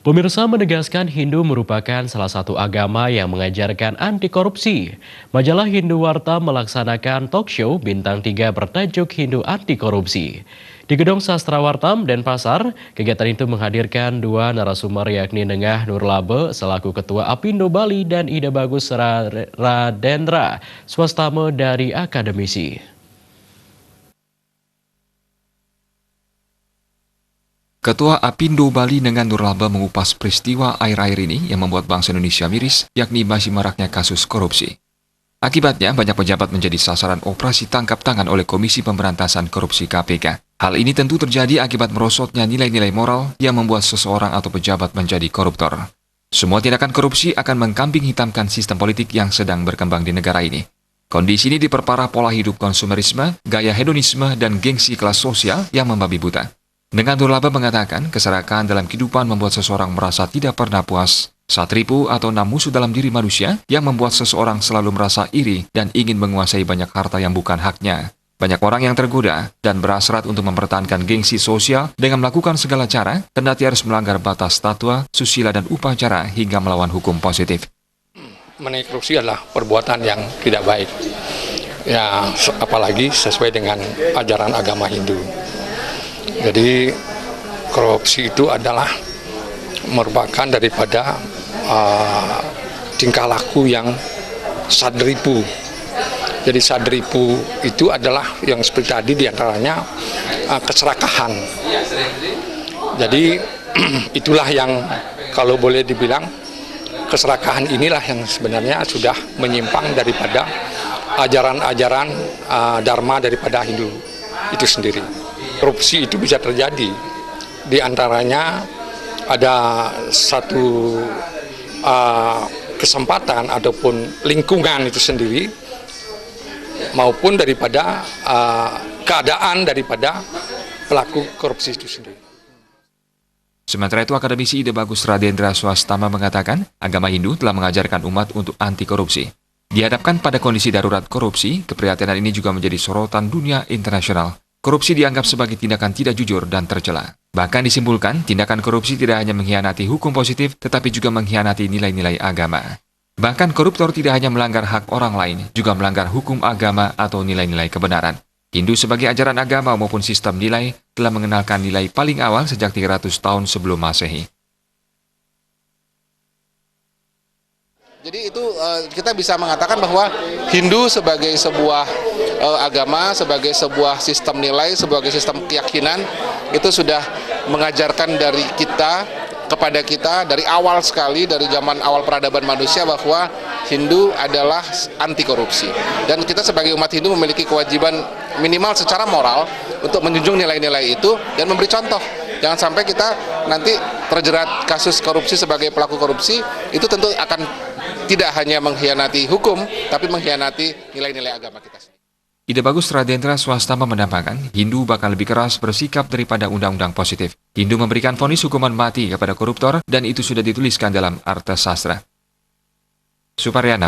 Pemirsa menegaskan Hindu merupakan salah satu agama yang mengajarkan anti korupsi. Majalah Hindu Warta melaksanakan talk show Bintang 3 bertajuk Hindu Anti Korupsi. Di Gedung Sastra Wartam, Denpasar, kegiatan itu menghadirkan dua narasumber yakni Nengah Nurlabe selaku Ketua Apindo Bali dan Ida Bagus Radendra, swastama dari akademisi. Ketua Apindo Bali Nengah Nurlabe mengupas peristiwa air-air ini yang membuat bangsa Indonesia miris, yakni masih maraknya kasus korupsi. Akibatnya, banyak pejabat menjadi sasaran operasi tangkap tangan oleh Komisi Pemberantasan Korupsi KPK. Hal ini tentu terjadi akibat merosotnya nilai-nilai moral yang membuat seseorang atau pejabat menjadi koruptor. Semua tindakan korupsi akan mengkambing hitamkan sistem politik yang sedang berkembang di negara ini. Kondisi ini diperparah pola hidup konsumerisme, gaya hedonisme, dan gengsi kelas sosial yang membabi buta. Nengah Nurlabe mengatakan, keserakahan dalam kehidupan membuat seseorang merasa tidak pernah puas. Satripu atau 6 musuh dalam diri manusia yang membuat seseorang selalu merasa iri dan ingin menguasai banyak harta yang bukan haknya. Banyak orang yang tergoda dan berhasrat untuk mempertahankan gengsi sosial dengan melakukan segala cara, kendati harus melanggar batas statwa, susila, dan upacara hingga melawan hukum positif. Mengenai korupsi adalah perbuatan yang tidak baik. Ya, apalagi sesuai dengan ajaran agama Hindu. Jadi korupsi itu adalah merupakan daripada tingkah laku yang sadripu. Jadi sadripu itu adalah yang seperti tadi diantaranya keserakahan. Jadi itulah yang kalau boleh dibilang keserakahan inilah yang sebenarnya sudah menyimpang daripada ajaran-ajaran dharma daripada Hindu itu sendiri. Korupsi itu bisa terjadi, di antaranya ada satu kesempatan ataupun lingkungan itu sendiri, maupun daripada keadaan daripada pelaku korupsi itu sendiri. Sementara itu, akademisi Ida Bagus Radendra swastama mengatakan, agama Hindu telah mengajarkan umat untuk anti korupsi. Dihadapkan pada kondisi darurat korupsi, keprihatinan ini juga menjadi sorotan dunia internasional. Korupsi dianggap sebagai tindakan tidak jujur dan tercela. Bahkan disimpulkan, tindakan korupsi tidak hanya mengkhianati hukum positif, tetapi juga mengkhianati nilai-nilai agama. Bahkan koruptor tidak hanya melanggar hak orang lain, juga melanggar hukum agama atau nilai-nilai kebenaran. Hindu sebagai ajaran agama maupun sistem nilai telah mengenalkan nilai paling awal sejak 300 tahun sebelum Masehi. Jadi itu kita bisa mengatakan bahwa Hindu sebagai sebuah agama, sebagai sebuah sistem nilai, sebagai sistem keyakinan, itu sudah mengajarkan dari kita kepada kita dari awal sekali, dari zaman awal peradaban manusia, bahwa Hindu adalah anti korupsi. Dan kita sebagai umat Hindu memiliki kewajiban minimal secara moral untuk menjunjung nilai-nilai itu dan memberi contoh. Jangan sampai kita nanti terjerat kasus korupsi sebagai pelaku korupsi, itu tentu akan tidak hanya mengkhianati hukum, tapi mengkhianati nilai-nilai agama kita sendiri. Ida Bagus Radendra swastama menambahkan, Hindu bakal lebih keras bersikap daripada undang-undang positif. Hindu memberikan vonis hukuman mati kepada koruptor dan itu sudah dituliskan dalam Arta Sastra. Suparyana